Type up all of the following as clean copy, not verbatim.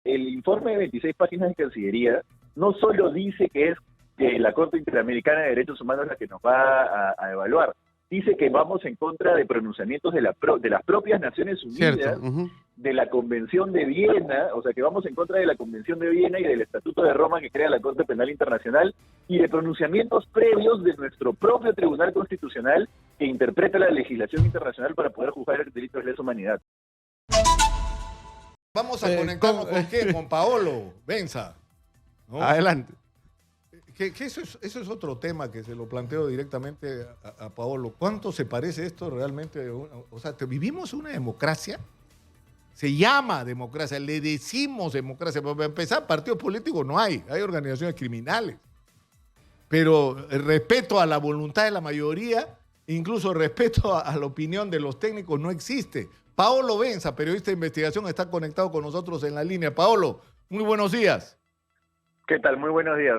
el informe de 26 páginas de Cancillería no solo dice que es que la Corte Interamericana de Derechos Humanos la que nos va a evaluar, dice que vamos en contra de pronunciamientos de las propias Naciones Unidas, Cierto. de la Convención de Viena, o sea que vamos en contra de la Convención de Viena y del Estatuto de Roma que crea la Corte Penal Internacional, y de pronunciamientos previos de nuestro propio Tribunal Constitucional que interpreta la legislación internacional para poder juzgar delitos de lesa humanidad. Vamos a conectarnos con qué, con Paolo Benza, ¿no? Adelante. Que eso es otro tema que se lo planteo directamente a Paolo. ¿Cuánto se parece esto realmente? O sea, ¿vivimos una democracia? Se llama democracia, le decimos democracia. Para empezar, partidos políticos no hay organizaciones criminales. Pero el respeto a la voluntad de la mayoría, incluso el respeto a la opinión de los técnicos, no existe. Paolo Benza, periodista de investigación, está conectado con nosotros en la línea. Paolo, muy buenos días. ¿Qué tal? Muy buenos días,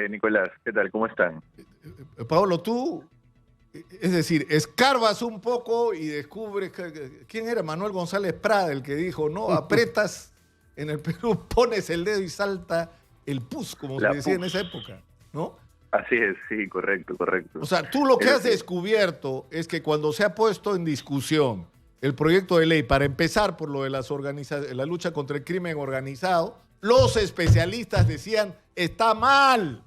Nicolás. ¿Qué tal? ¿Cómo están? Paolo, tú, es decir, escarbas un poco y descubres quién era Manuel González Prada, el que dijo, no, apretas en el Perú, pones el dedo y salta el pus, como se decía en esa época, ¿no? Así es, sí, correcto. O sea, tú lo que has descubierto es que cuando se ha puesto en discusión el proyecto de ley, para empezar por lo de la lucha contra el crimen organizado, los especialistas decían, está mal,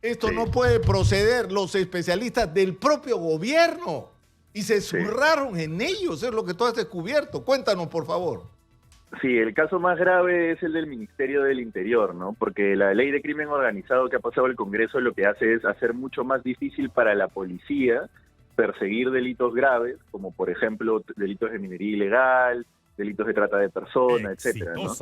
esto no puede proceder, los especialistas del propio gobierno, y se zurraron en ellos, es lo que tú has descubierto. Cuéntanos, por favor. Sí, el caso más grave es el del Ministerio del Interior, ¿no? Porque la ley de crimen organizado que ha pasado al Congreso lo que hace es hacer mucho más difícil para la policía perseguir delitos graves, como por ejemplo delitos de minería ilegal, delitos de trata de personas, etcétera, ¿no?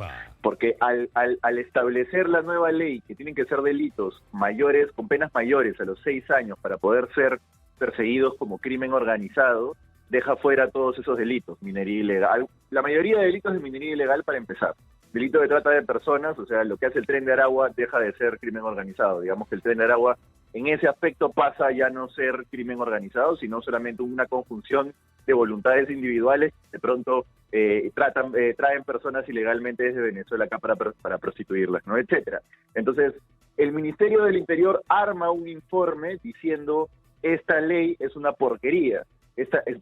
Porque al establecer la nueva ley que tienen que ser delitos mayores, con penas mayores a los 6 años para poder ser perseguidos como crimen organizado, deja fuera todos esos delitos, minería ilegal, la mayoría de delitos de minería ilegal para empezar. Delito de trata de personas, o sea, lo que hace el Tren de Aragua deja de ser crimen organizado. Digamos que el Tren de Aragua en ese aspecto pasa ya no ser crimen organizado, sino solamente una conjunción de voluntades individuales. De pronto traen personas ilegalmente desde Venezuela acá para prostituirlas, ¿no? Etcétera. Entonces, el Ministerio del Interior arma un informe diciendo esta ley es una porquería.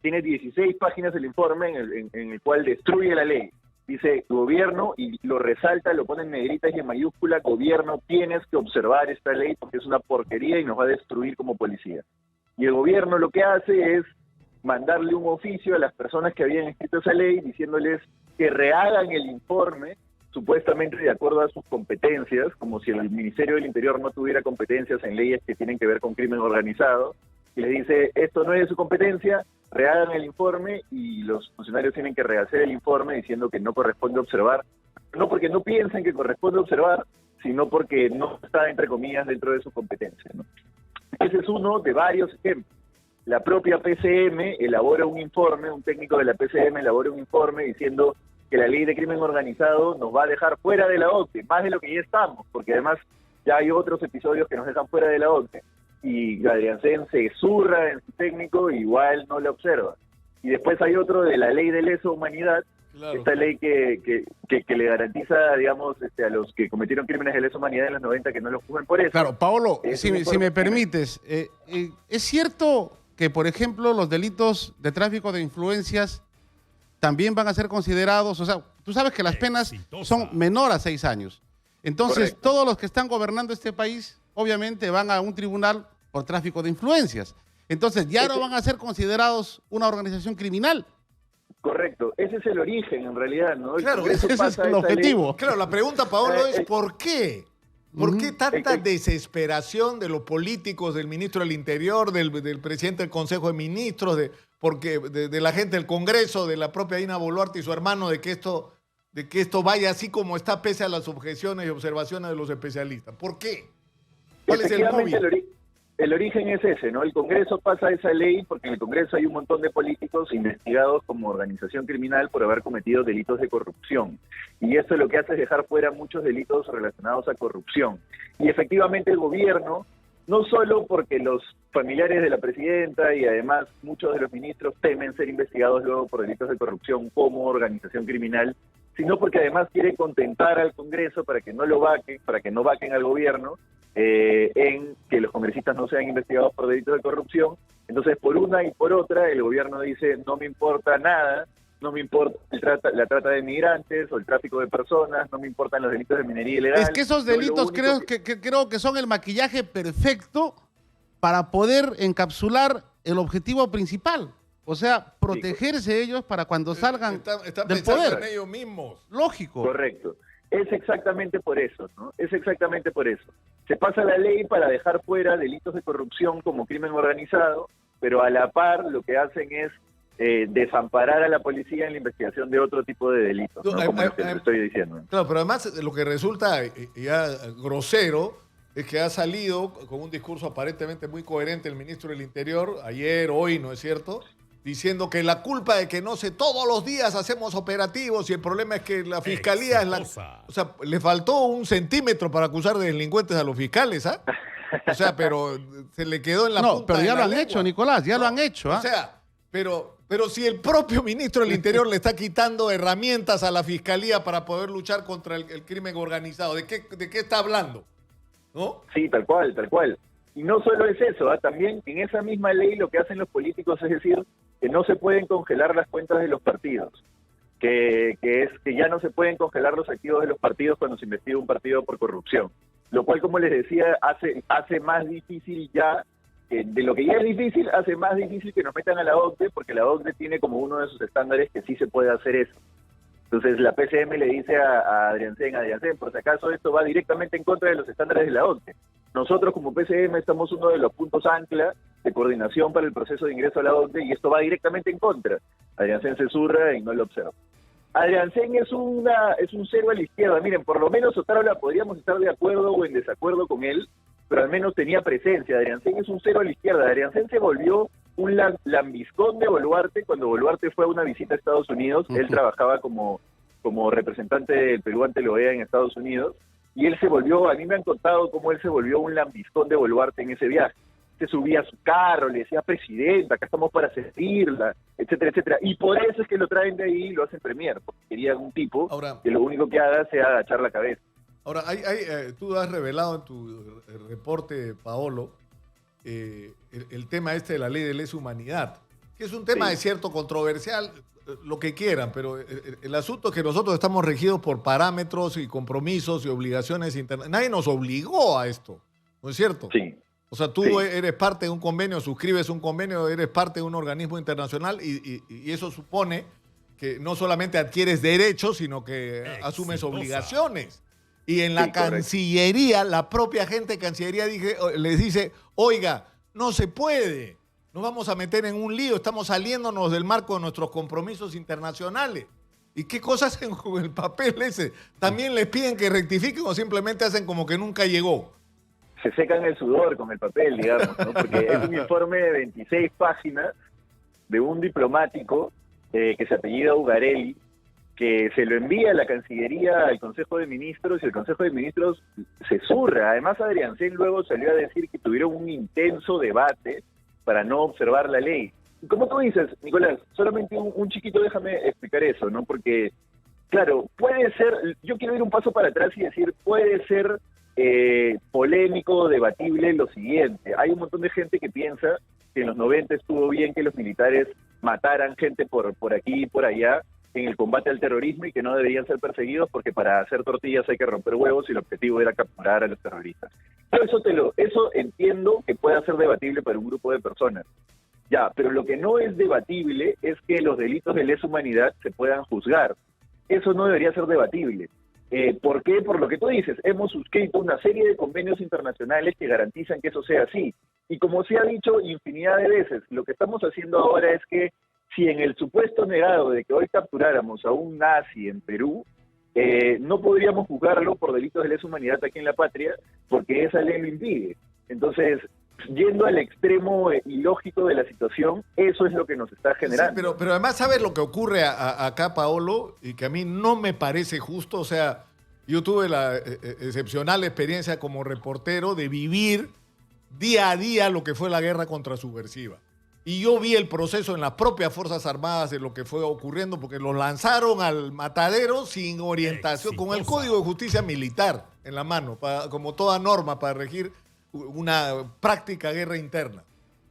Tiene 16 páginas el informe en el cual destruye la ley. Dice, gobierno, y lo resalta, lo pone en negritas y en mayúscula, gobierno, tienes que observar esta ley porque es una porquería y nos va a destruir como policía. Y el gobierno lo que hace es mandarle un oficio a las personas que habían escrito esa ley diciéndoles que rehagan el informe, supuestamente de acuerdo a sus competencias, como si el Ministerio del Interior no tuviera competencias en leyes que tienen que ver con crimen organizado, y les dice, esto no es de su competencia, rehagan el informe, y los funcionarios tienen que rehacer el informe diciendo que no corresponde observar, no porque no piensen que corresponde observar, sino porque no está, entre comillas, dentro de su competencia, ¿no? Ese es uno de varios ejemplos. La propia PCM elabora un informe, un técnico de la PCM elabora un informe diciendo que la ley de crimen organizado nos va a dejar fuera de la OCDE, más de lo que ya estamos, porque además ya hay otros episodios que nos dejan fuera de la OCDE. Y Adriansen se zurra en su técnico, igual no la observa. Y después hay otro de la ley de lesa humanidad, esta ley que le garantiza, digamos, a los que cometieron crímenes de lesa humanidad en los 90 que no los juzguen por eso. Claro, Paolo, si me permites, ¿es cierto que, por ejemplo, los delitos de tráfico de influencias también van a ser considerados? O sea, tú sabes que las penas son menor a 6 años. Entonces, todos los que están gobernando este país, obviamente, van a un tribunal por tráfico de influencias. Entonces, ya no van a ser considerados una organización criminal. Correcto, ese es el origen, en realidad, ¿no? Claro, ese es el objetivo. Claro, la pregunta, Paolo, es ¿por qué? ¿Por qué tanta desesperación de los políticos, del ministro del Interior, del presidente del Consejo de Ministros, de la gente del Congreso, de la propia Dina Boluarte y su hermano, de que esto vaya así como está, pese a las objeciones y observaciones de los especialistas? ¿Por qué? ¿Cuál es el móvil? El origen es ese, ¿no? El Congreso pasa esa ley porque en el Congreso hay un montón de políticos investigados como organización criminal por haber cometido delitos de corrupción. Y esto lo que hace es dejar fuera muchos delitos relacionados a corrupción. Y efectivamente el gobierno, no solo porque los familiares de la presidenta y además muchos de los ministros temen ser investigados luego por delitos de corrupción como organización criminal, sino porque además quiere contentar al Congreso para que no lo vaquen, para que no vaquen al gobierno, en que los congresistas no sean investigados por delitos de corrupción. Entonces, por una y por otra, el gobierno dice, no me importa nada, no me importa la trata de migrantes o el tráfico de personas, no me importan los delitos de minería ilegal. Es que esos delitos creo que son el maquillaje perfecto para poder encapsular el objetivo principal. O sea, protegerse ellos para cuando salgan del poder. En ellos mismos. Lógico. Correcto. Es exactamente por eso, ¿no? Es exactamente por eso. Se pasa la ley para dejar fuera delitos de corrupción como crimen organizado, pero a la par lo que hacen es desamparar a la policía en la investigación de otro tipo de delitos, ¿no? Como lo que te estoy diciendo. Claro, pero además lo que resulta ya grosero es que ha salido con un discurso aparentemente muy coherente el ministro del Interior, ayer, hoy, ¿no es cierto?, diciendo que la culpa de que no sé, todos los días hacemos operativos y el problema es que la fiscalía es la... O sea, le faltó 1 centímetro para acusar de delincuentes a los fiscales, ¿ah? O sea, pero se le quedó en la punta. No, pero ya lo han hecho, Nicolás, ya lo han hecho, ¿ah? O sea, pero si el propio ministro del Interior le está quitando herramientas a la fiscalía para poder luchar contra el crimen organizado, ¿de qué está hablando? ¿No? Sí, tal cual, tal cual. Y no solo es eso, también en esa misma ley lo que hacen los políticos es decir que no se pueden congelar las cuentas de los partidos, que ya no se pueden congelar los activos de los partidos cuando se investiga un partido por corrupción, lo cual, como les decía, hace más difícil ya, de lo que ya es difícil, hace más difícil que nos metan a la OCDE, porque la OCDE tiene como uno de sus estándares que sí se puede hacer eso. Entonces la PCM le dice a Adrián Sen, por si acaso esto va directamente en contra de los estándares de la OCDE. Nosotros como PCM estamos uno de los puntos ancla de coordinación para el proceso de ingreso a la OCDE y esto va directamente en contra. Adrián Sen se zurra y no lo observa. Adrián Sen es un cero a la izquierda. Miren, por lo menos Otárola podríamos estar de acuerdo o en desacuerdo con él, pero al menos tenía presencia. Adrián Sen es un cero a la izquierda. Adrián Sen se volvió un lambiscón de Boluarte cuando Boluarte fue a una visita a Estados Unidos. Él trabajaba como representante del Perú ante la OEA en Estados Unidos, y él se volvió, a mí me han contado cómo él se volvió un lambiscón de Boluarte en ese viaje. Se subía a su carro, le decía, presidenta, acá estamos para servirla, etcétera, etcétera. Y por eso es que lo traen de ahí y lo hacen premier, porque querían un tipo que lo único que haga sea agachar la cabeza. Ahora, tú has revelado en tu reporte, Paolo, el tema de la ley de lesa humanidad, que es un tema de cierto controversial, lo que quieran, pero el asunto es que nosotros estamos regidos por parámetros y compromisos y obligaciones internacionales. Nadie nos obligó a esto, ¿no es cierto? Sí. O sea, tú eres parte de un convenio, suscribes un convenio, eres parte de un organismo internacional y eso supone que no solamente adquieres derechos, sino que asumes obligaciones. Y en la Cancillería, la propia gente de Cancillería les dice, oiga, no se puede. Nos vamos a meter en un lío, estamos saliéndonos del marco de nuestros compromisos internacionales. ¿Y qué cosas hacen con el papel ese? ¿También les piden que rectifiquen o simplemente hacen como que nunca llegó? Se secan el sudor con el papel, digamos, ¿no? Porque es un informe de 26 páginas de un diplomático que se apellida Ugarelli, que se lo envía a la Cancillería al Consejo de Ministros y el Consejo de Ministros se zurra. Además, Adrián Sen luego salió a decir que tuvieron un intenso debate para no observar la ley. Y como tú dices, Nicolás, solamente un chiquito, déjame explicar eso, ¿no? Porque, claro, puede ser, yo quiero ir un paso para atrás y decir, puede ser polémico, debatible lo siguiente. Hay un montón de gente que piensa que en los 90 estuvo bien que los militares mataran gente por aquí y por allá en el combate al terrorismo y que no deberían ser perseguidos porque para hacer tortillas hay que romper huevos y el objetivo era capturar a los terroristas. Eso entiendo que pueda ser debatible para un grupo de personas. Ya, pero lo que no es debatible es que los delitos de lesa humanidad se puedan juzgar. Eso no debería ser debatible. ¿Por qué? Por lo que tú dices, hemos suscrito una serie de convenios internacionales que garantizan que eso sea así. Y como se ha dicho infinidad de veces, lo que estamos haciendo ahora es que si en el supuesto negado de que hoy capturáramos a un nazi en Perú, no podríamos juzgarlo por delitos de lesa humanidad aquí en la patria, porque esa ley lo impide. Entonces, yendo al extremo ilógico de la situación, eso es lo que nos está generando. Sí, pero además, ¿sabes lo que ocurre acá, Paolo? Y que a mí no me parece justo. O sea, yo tuve la excepcional experiencia como reportero de vivir día a día lo que fue la guerra contrasubversiva. Y yo vi el proceso en las propias Fuerzas Armadas de lo que fue ocurriendo, porque los lanzaron al matadero sin orientación, con el Código de Justicia Militar en la mano, como toda norma para regir una práctica guerra interna.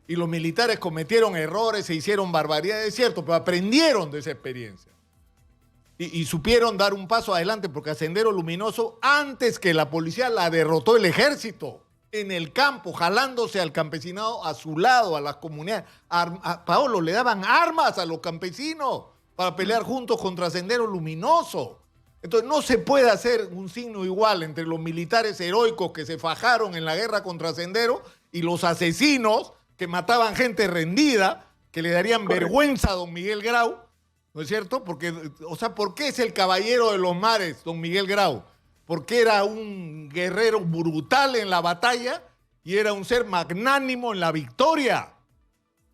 Y los militares cometieron errores, se hicieron barbaridades, es cierto, pero aprendieron de esa experiencia. Y supieron dar un paso adelante, porque a Sendero Luminoso, antes que la policía, la derrotó el ejército en el campo, jalándose al campesinado a su lado, a las comunidades. Paolo, le daban armas a los campesinos para pelear juntos contra Sendero Luminoso. Entonces no se puede hacer un signo igual entre los militares heroicos que se fajaron en la guerra contra Sendero y los asesinos que mataban gente rendida, que le darían vergüenza a don Miguel Grau, ¿no es cierto? Porque, o sea, ¿por qué es el caballero de los mares, don Miguel Grau? Porque era un guerrero brutal en la batalla y era un ser magnánimo en la victoria,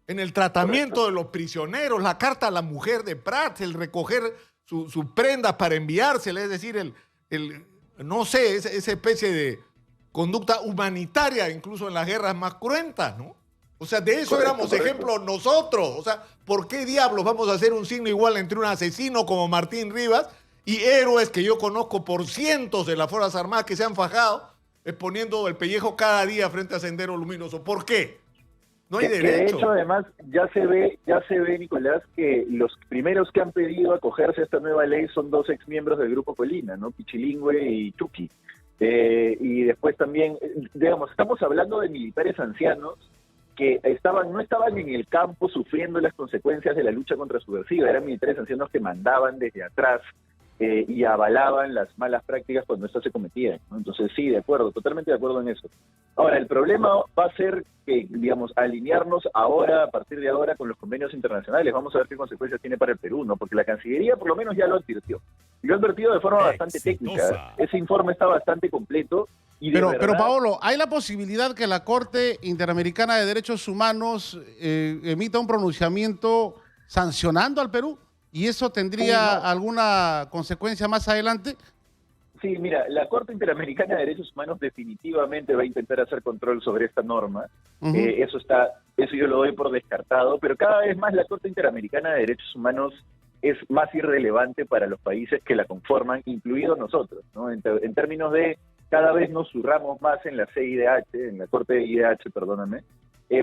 en el tratamiento de los prisioneros, la carta a la mujer de Prats, el recoger sus prendas para enviárselas, es decir, no sé, esa especie de conducta humanitaria, incluso en las guerras más cruentas, ¿no? O sea, de eso éramos ejemplos nosotros. O sea, ¿por qué diablos vamos a hacer un signo igual entre un asesino como Martín Rivas y héroes que yo conozco por cientos de las Fuerzas Armadas que se han fajado exponiendo el pellejo cada día frente a Sendero Luminoso? ¿Por qué? No hay derecho. De hecho, además, ya se ve, Nicolás, que los primeros que han pedido acogerse a esta nueva ley son 2 exmiembros del Grupo Colina, ¿no? Pichilingüe y Chucky. Y después también, digamos, estamos hablando de militares ancianos que no estaban en el campo sufriendo las consecuencias de la lucha contra subversiva, eran militares ancianos que mandaban desde atrás y avalaban las malas prácticas cuando estas se cometían, ¿no? Entonces sí, de acuerdo, totalmente de acuerdo en eso. Ahora, el problema va a ser que, digamos, alinearnos ahora, a partir de ahora, con los convenios internacionales. Vamos a ver qué consecuencias tiene para el Perú, ¿no? Porque la Cancillería por lo menos ya lo advirtió. Y lo ha advertido de forma bastante técnica. Ese informe está bastante completo. Pero Paolo, ¿hay la posibilidad que la Corte Interamericana de Derechos Humanos emita un pronunciamiento sancionando al Perú? ¿Y eso tendría alguna consecuencia más adelante? Sí, mira, la Corte Interamericana de Derechos Humanos definitivamente va a intentar hacer control sobre esta norma. Eso yo lo doy por descartado, pero cada vez más la Corte Interamericana de Derechos Humanos es más irrelevante para los países que la conforman, incluidos nosotros, ¿no? En términos de cada vez nos zurramos más en la CIDH, en la Corte de IDH, perdóname.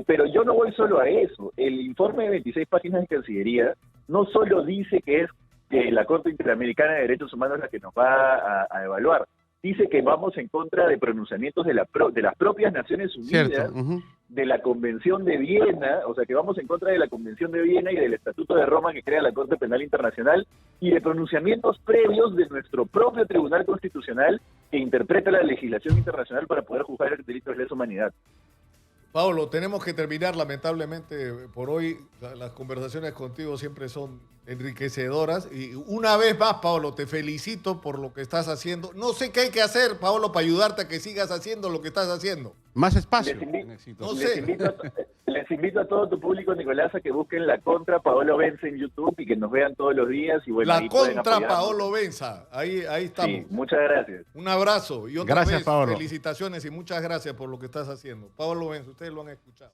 Pero yo no voy solo a eso. El informe de 26 páginas de Cancillería no solo dice que es la Corte Interamericana de Derechos Humanos la que nos va a evaluar, dice que vamos en contra de pronunciamientos de las propias Naciones Unidas, de la Convención de Viena, o sea que vamos en contra de la Convención de Viena y del Estatuto de Roma que crea la Corte Penal Internacional y de pronunciamientos previos de nuestro propio Tribunal Constitucional que interpreta la legislación internacional para poder juzgar delitos de lesa humanidad. Paolo, tenemos que terminar lamentablemente por hoy. Las conversaciones contigo siempre son enriquecedoras. Y una vez más, Paolo, te felicito por lo que estás haciendo. No sé qué hay que hacer, Paolo, para ayudarte a que sigas haciendo lo que estás haciendo. Más espacio. Les invito a todo tu público, Nicolás, a que busquen La Contra Paolo Benza en YouTube y que nos vean todos los días. Y bueno, La Contra Paolo Benza. Ahí estamos. Sí, muchas gracias. Un abrazo. Y otra gracias, vez, Paolo. felicitaciones y muchas gracias por lo que estás haciendo. Paolo Benza, ustedes lo han escuchado.